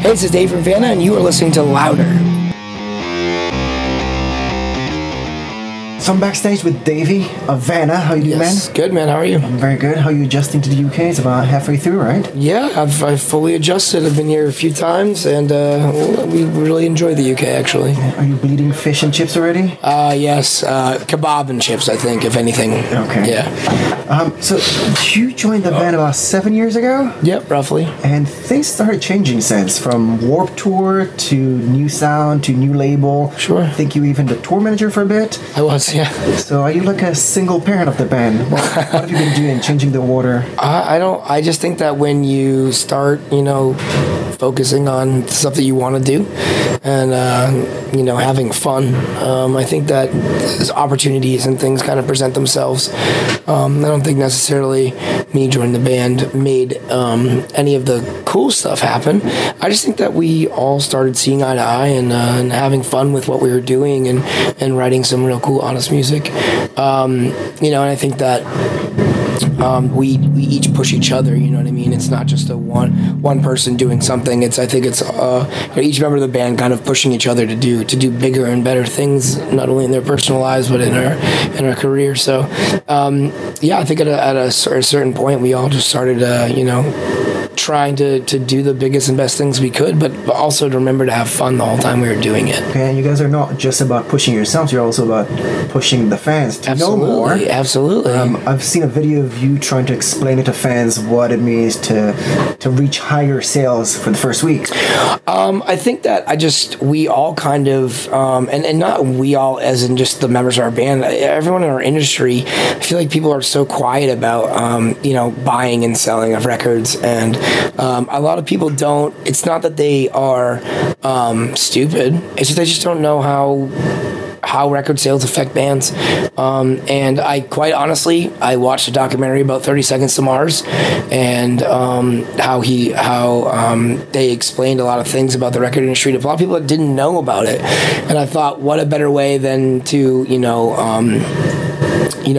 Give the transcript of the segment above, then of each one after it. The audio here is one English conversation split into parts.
Hey, this is Davey of Vanna, and you are listening to Louder. So I'm backstage with Davey of Vanna. How you doing, man? Good, man. How are you? I'm very good. How are you adjusting to the UK? It's about halfway through, right? Yeah, I've fully adjusted. I've been here a few times, and we really enjoy the UK, actually. Are you bleeding fish and chips already? Yes. Kebab and chips, I think, if anything. Okay. Yeah. So you joined the band about 7 years ago? Yep, roughly. And things started changing since, from Warped Tour to new sound to new label. Sure. I think you were even the tour manager for a bit. I was, yeah. So are you like a single parent of the band? What have you been doing, changing the water? I just think that when you start, focusing on stuff that you want to do and, having fun, I think that opportunities and things kind of present themselves. I don't think necessarily me joining the band made any of the cool stuff happen. I just think that we all started seeing eye to eye and having fun with what we were doing and writing some real cool, honest music. And I think that we each push each other. You know what I mean? It's not just a one person doing something. I think it's each member of the band kind of pushing each other to do bigger and better things, not only in their personal lives but in our career. So I think at a certain point we all just started trying to do the biggest and best things we could, but also to remember to have fun the whole time we were doing it. Okay, and you guys are not just about pushing yourselves, you're also about pushing the fans to know more. Absolutely. I've seen a video of you trying to explain it to fans what it means to reach higher sales for the first week. I think that we all kind of, and not we all as in just the members of our band, everyone in our industry, I feel like people are so quiet about, buying and selling of records, and a lot of people don't. It's not that they are stupid. It's just they just don't know how record sales affect bands. And I quite honestly, I watched a documentary about 30 Seconds to Mars, and how they explained a lot of things about the record industry to a lot of people that didn't know about it. And I thought, what a better way than to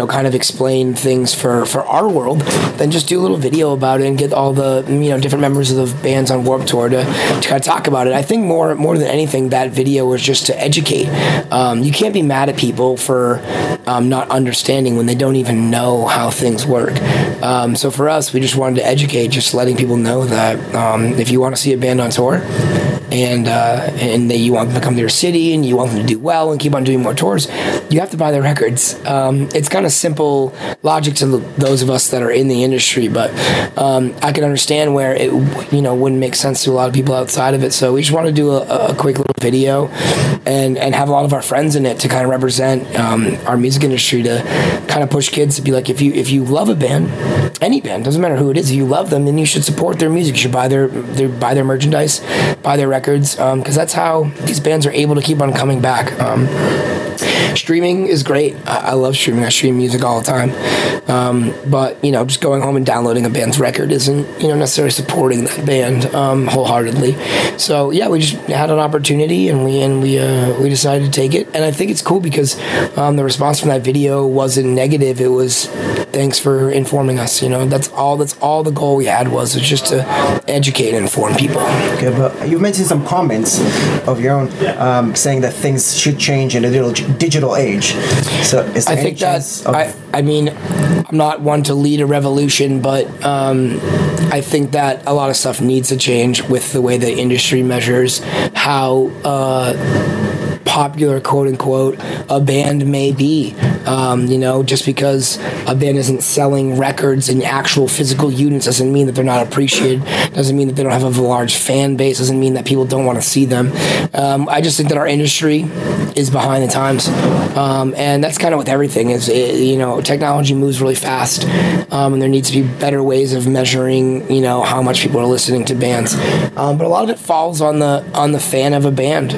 kind of explain things for our world, then just do a little video about it and get all the, different members of the bands on Warped Tour to kind of talk about it. I think more than anything, that video was just to educate. You can't be mad at people for not understanding when they don't even know how things work. So for us, we just wanted to educate, just letting people know that if you want to see a band on tour, and that you want them to come to your city and you want them to do well and keep on doing more tours, you have to buy their records. It's kind of simple logic to those of us that are in the industry, but I can understand where it wouldn't make sense to a lot of people outside of it. So we just want to do a quick little video and have a lot of our friends in it to kind of represent our music industry, to kind of push kids to be like, if you love a band, any band, doesn't matter who it is, if you love them, then you should support their music. You should buy their merchandise, buy their records, because that's how these bands are able to keep on coming back. Streaming is great. I love streaming. I stream music all the time. But just going home and downloading a band's record isn't necessarily supporting that band wholeheartedly. So yeah, we just had an opportunity and we decided to take it. And I think it's cool because the response from that video wasn't negative. It was, thanks for informing us. That's all the goal we had was just to educate and inform people. Okay, but you've mentioned some comments of your own saying that things should change in a digital age. So is there any chance of... I'm not one to lead a revolution, but I think that a lot of stuff needs to change with the way the industry measures how popular, quote unquote, a band may be. Just because a band isn't selling records in actual physical units doesn't mean that they're not appreciated, doesn't mean that they don't have a large fan base, doesn't mean that people don't want to see them. I just think that our industry is behind the times, and that's kind of with everything. Technology moves really fast, and there needs to be better ways of measuring how much people are listening to bands, but a lot of it falls on the fan of a band.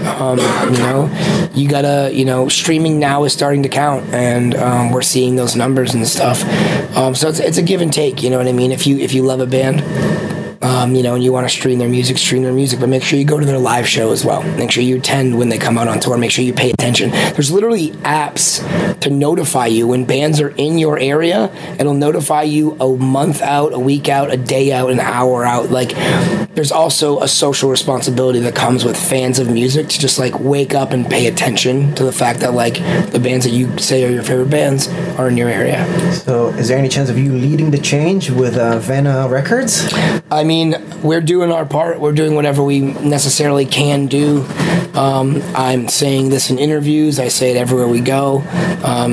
You gotta, streaming now is starting to count, and we're seeing those numbers and stuff. So it's a give and take. You know what I mean? If you love a band, and you want to stream their music, but make sure you go to their live show as well. Make sure you attend when they come out on tour. Make sure you pay attention. There's literally apps to notify you when bands are in your area. It'll notify you a month out, a week out, a day out, an hour out. Like, there's also a social responsibility that comes with fans of music to just like wake up and pay attention to the fact that like the bands that you say are your favorite bands are in your area. So is there any chance of you leading the change with Vanna Records? I mean, we're doing our part. We're doing whatever we necessarily can do. I'm saying this in interviews. I say it everywhere we go.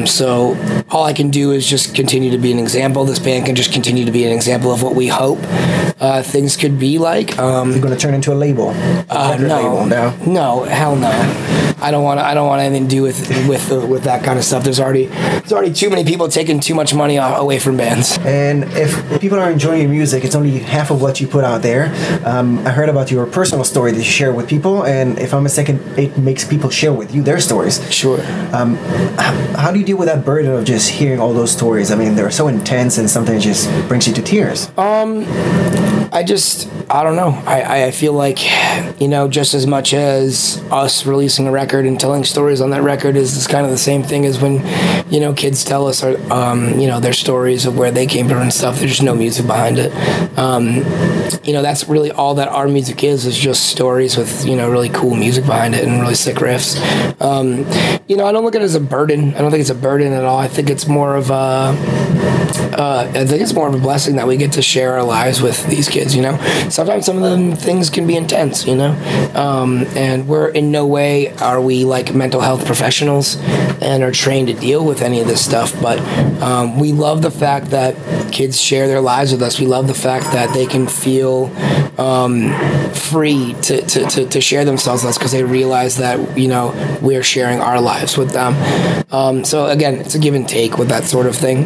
So all I can do is just continue to be an example. This band can just continue to be an example of what we hope things could be like. You're going to turn into a label? No, hell no. I don't want anything to do with that kind of stuff. There's already too many people taking too much money away from bands. And if people are enjoying your music, it's only half of what you put out there. I heard about your personal story that you share with people, and if I'm mistaken, it makes people share with you their stories. Sure. How do you deal with that burden of just hearing all those stories? I mean, they're so intense, and sometimes it just brings you to tears. I don't know. I feel like, just as much as us releasing a record and telling stories on that record is kind of the same thing as when, kids tell us, their stories of where they came from and stuff. There's just no music behind it. That's really all that our music is just stories with, really cool music behind it and really sick riffs. I don't look at it as a burden. I don't think it's a burden at all. I think it's more of a blessing that we get to share our lives with these kids, Sometimes some of them things can be intense, and we're in no way are we like mental health professionals and are trained to deal with any of this stuff, but we love the fact that kids share their lives with us. We love the fact that they can feel free to share themselves with us because they realize that, we're sharing our lives with them. So again, it's a give and take with that sort of thing.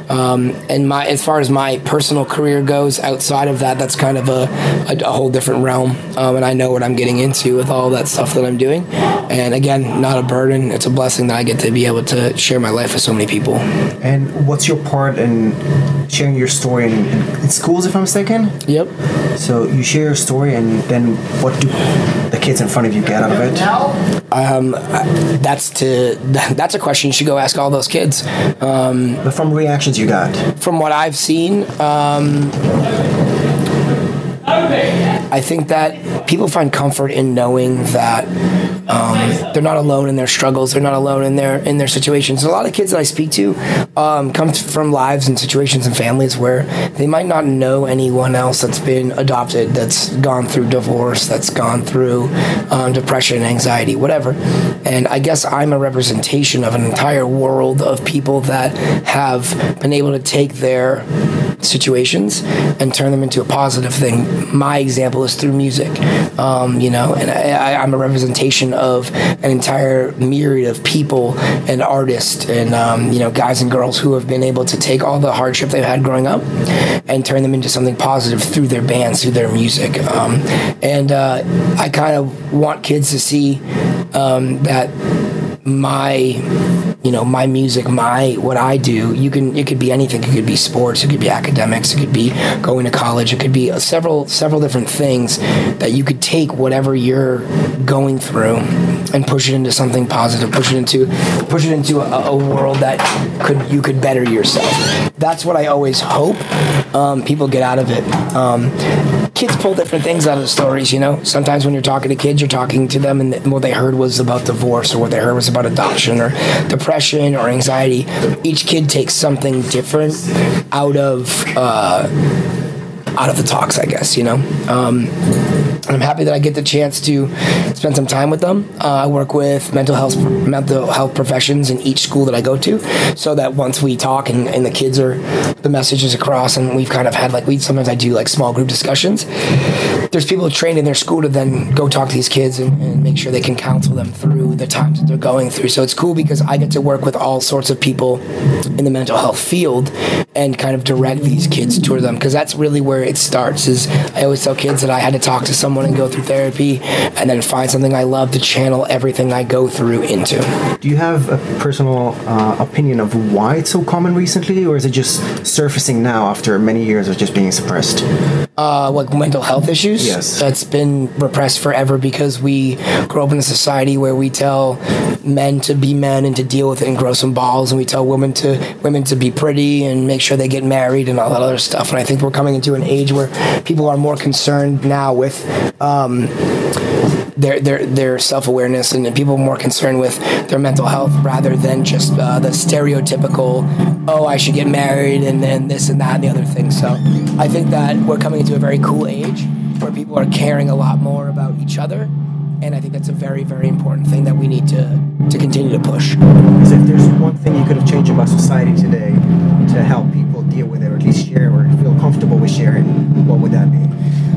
And as far as my personal career goes, outside of that, that's kind of a whole different realm. And I know what I'm getting into with all that stuff that I'm doing. And again, not a burden. It's a blessing that I get to be able to share my life with so many people. And what's your part in sharing your story in schools, if I'm mistaken? Yep. So you share your story, and then what do the kids in front of you get out of it? That's a question you should go ask all those kids. But from reactions you got? From what I've seen, I think that people find comfort in knowing that they're not alone in their struggles. They're not alone in their situations. A lot of kids that I speak to come from lives and situations and families where they might not know anyone else that's been adopted, that's gone through divorce, that's gone through depression, anxiety, whatever. And I guess I'm a representation of an entire world of people that have been able to take their situations and turn them into a positive thing. My example is through music, and I'm a representation of an entire myriad of people and artists and guys and girls who have been able to take all the hardship they've had growing up and turn them into something positive through their bands, through their music. I kind of want kids to see that my music, what I do, it could be anything. It could be sports, it could be academics, it could be going to college, it could be several different things that you could take whatever you're going through and push it into something positive, push it into a world that you could better yourself. That's what I always hope people get out of it. Kids pull different things out of the stories, Sometimes when you're talking to kids, you're talking to them and what they heard was about divorce, or what they heard was about adoption or depression or anxiety. Each kid takes something different out of the talks, I guess, I'm happy that I get the chance to spend some time with them. I work with mental health professions in each school that I go to, so that once we talk and the message is across, and we've kind of had sometimes I do small group discussions. there's people trained in their school to then go talk to these kids and make sure they can counsel them through the times that they're going through. So it's cool because I get to work with all sorts of people in the mental health field and kind of direct these kids toward them, because that's really where it starts. Is I always tell kids that I had to talk to someone and go through therapy and then find something I love to channel everything I go through into. Do you have a personal opinion of why it's so common recently, or is it just surfacing now after many years of just being suppressed? Like mental health issues? Yes. That's been repressed forever because we grow up in a society where we tell men to be men and to deal with it and grow some balls, and we tell women to be pretty and make sure they get married and all that other stuff. And I think we're coming into an age where people are more concerned now with their self-awareness, and people are more concerned with their mental health rather than just the stereotypical, oh, I should get married and then this and that and the other thing. So I think that we're coming into a very cool age where people are caring a lot more about each other, and I think that's a very, very important thing that we need to continue to push. So if there's one thing you could have changed about society today to help people deal with it, or at least share or feel comfortable with sharing, what would that be?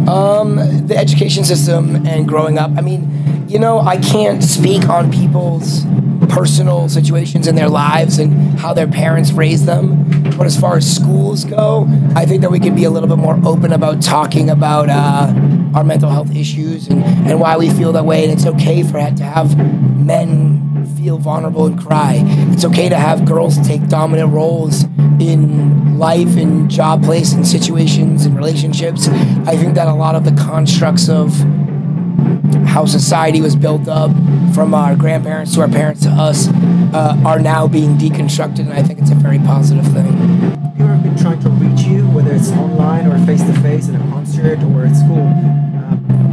The education system and growing up. I mean, I can't speak on people's personal situations in their lives and how their parents raised them. But as far as schools go, I think that we can be a little bit more open about talking about our mental health issues and why we feel that way. And it's okay to have men feel vulnerable and cry. It's okay to have girls take dominant roles in life and job place and situations and relationships. I think that a lot of the constructs of how society was built up from our grandparents to our parents to us are now being deconstructed, and I think it's a very positive thing. People have been trying to reach you, whether it's online or face-to-face in a concert or at school.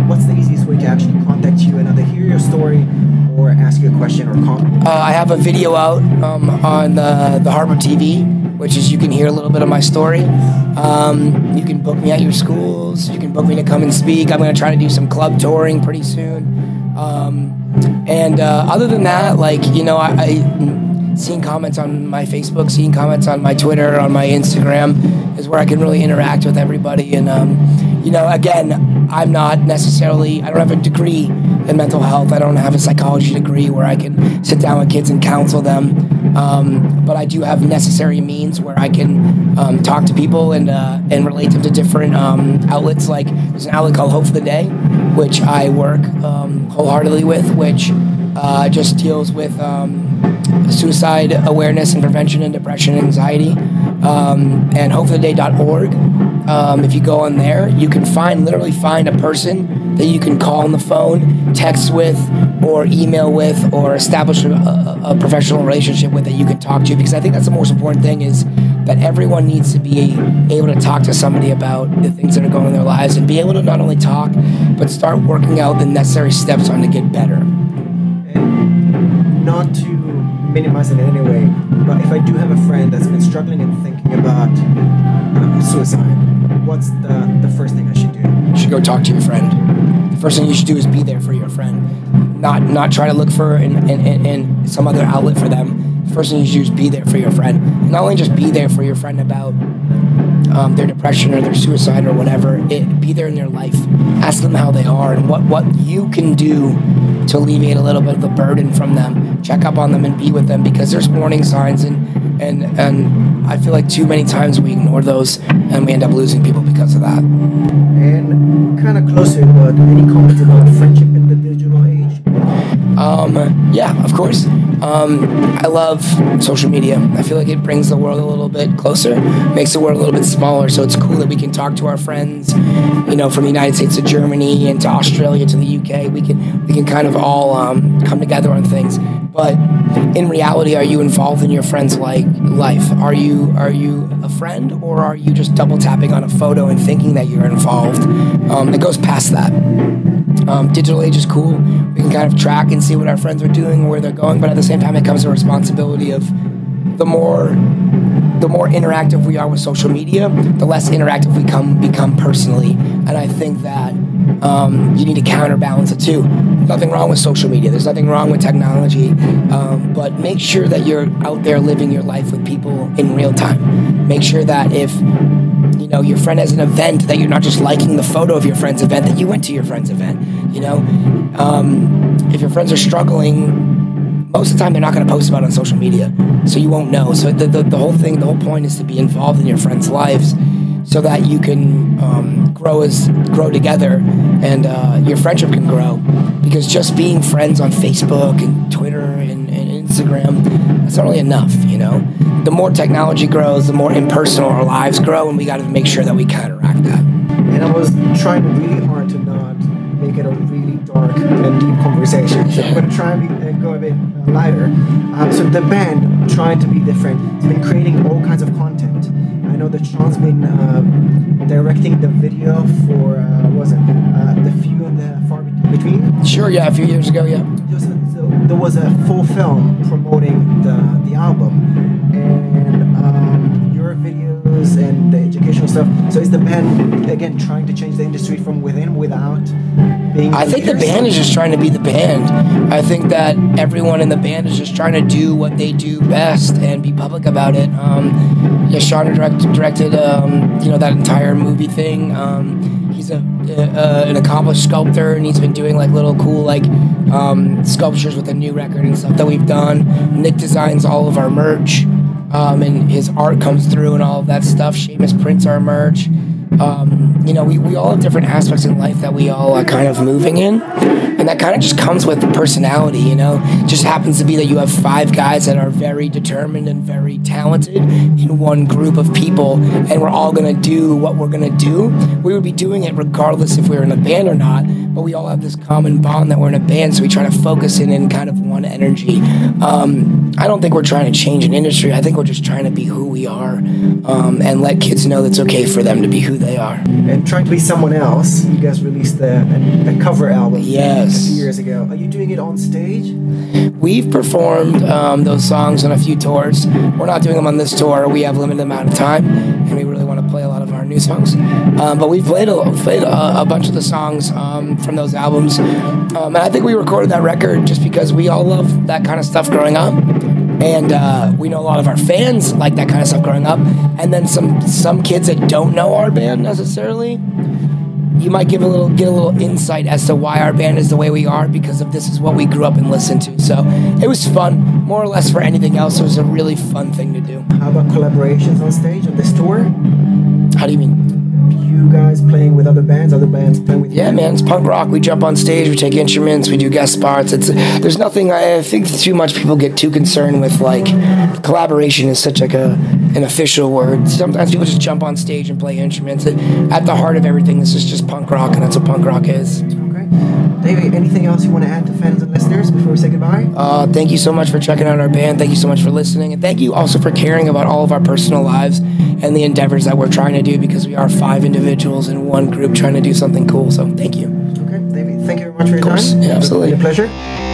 What's the easiest way to actually contact you and either hear your story or ask you a question or comment? I have a video out on the Harbor TV, which is you can hear a little bit of my story. You can book me at your schools. You can book me to come and speak. I'm going to try to do some club touring pretty soon. And other than that, I seeing comments on my Facebook, seeing comments on my Twitter, on my Instagram is where I can really interact with everybody. And, again, I don't have a degree in mental health. I don't have a psychology degree where I can sit down with kids and counsel them. But I do have necessary means where I can talk to people and relate them to different outlets. Like there's an outlet called Hope for the Day, which I work wholeheartedly with, which just deals with suicide awareness and prevention and depression and anxiety. And hopefortheday.org. If you go on there, you can literally find a person that you can call on the phone, text with, or email with, or establish a professional relationship with that you can talk to. Because I think that's the most important thing, is that everyone needs to be able to talk to somebody about the things that are going on in their lives and be able to not only talk, but start working out the necessary steps on to get better. And not to minimize it in any way, but if I do have a friend that's been struggling and thinking about suicide, what's the first thing I should do? You should go talk to your friend. The first thing you should do is be there for your friend. Not try to look for in some other outlet for them. The first thing you should do is be there for your friend. And not only just be there for your friend about their depression or their suicide or whatever, be there in their life. Ask them how they are and what you can do to alleviate a little bit of the burden from them. Check up on them and be with them, because there's warning signs, and I feel like too many times we ignore those and we end up losing people because of that. And kind of closer, but any comments about friendship in the digital age? Yeah, of course. I love social media. I feel like it brings the world a little bit closer, makes the world a little bit smaller. So it's cool that we can talk to our friends, from the United States to Germany and to Australia to the UK. We can kind of all come together on things. But in reality, are you involved in your friend's life? Are you a friend, or are you just double tapping on a photo and thinking that you're involved? It goes past that. Digital age is cool. We can kind of track and see what our friends are doing, where they're going, but at the same time, it comes to a responsibility of the more the more interactive we are with social media, the less interactive we become personally. And I think that you need to counterbalance it too. Nothing wrong with social media. There's nothing wrong with technology, but make sure that you're out there living your life with people in real time. Make sure that if your friend has an event, that you're not just liking the photo of your friend's event, that you went to your friend's event. If your friends are struggling, most of the time they're not going to post about it on social media, so you won't know. So the whole point is to be involved in your friends' lives, so that you can grow together, and your friendship can grow. Because just being friends on Facebook and Twitter and Instagram, that's not really enough. The more technology grows, the more impersonal our lives grow, and we got to make sure that we counteract that. And I was trying really hard to not make it a really dark and deep conversation. So I'm going to try and go a bit lighter. So the band, trying to be different, has been creating all kinds of content. I know that Sean's been directing the video for, The Few and the Far Between? Sure, yeah, a few years ago, yeah. So there was a full film promoting the album, and your videos and the educational stuff. So is the band, again, trying to change the industry from within without being... I think the band is just trying to be the band. I think that everyone in the band is just trying to do what they do best and be public about it. Sean directed that entire movie thing. He's an accomplished sculptor, and he's been doing little cool sculptures with a new record and stuff that we've done. Nick designs all of our merch, and his art comes through and all of that stuff. Seamus prints our merch. We all have different aspects in life that we all are kind of moving in, and that kind of just comes with personality. It just happens to be that you have 5 guys that are very determined and very talented in one group of people, and we're all going to do what we're going to do. We would be doing it regardless if we were in a band or not, but we all have this common bond that we're in a band, so we try to focus in kind of one energy. I don't think we're trying to change an industry. I think we're just trying to be who we are, and let kids know that it's okay for them to be who they are. And trying to be someone else, you guys released a cover album yes. a few years ago. Are you doing it on stage? We've performed those songs on a few tours. We're not doing them on this tour. We have a limited amount of time, and we really want to play a lot of our new songs. But we've played a bunch of the songs from those albums. And I think we recorded that record just because we all love that kind of stuff growing up. And we know a lot of our fans like that kind of stuff growing up. And then some kids that don't know our band necessarily, you might get a little insight as to why our band is the way we are, because of this is what we grew up and listened to. So it was fun, more or less for anything else. It was a really fun thing to do. How about collaborations on stage on this tour? How do you mean? You guys playing with other bands playing with you? Yeah, man, it's punk rock. We jump on stage, we take instruments, we do guest spots. There's nothing. I think too much people get too concerned with collaboration is such an official word. Sometimes people just jump on stage and play instruments. At the heart of everything, this is just punk rock, and that's what punk rock is. Okay, Davey, anything else you want to add to fans and listeners before we say goodbye? Thank you so much for checking out our band. Thank you so much for listening, and thank you also for caring about all of our personal lives and the endeavors that we're trying to do, because we are 5 individuals in one group trying to do something cool. So thank you. Okay, Davey, thank you very much for your time. Yeah, absolutely. It's been a pleasure.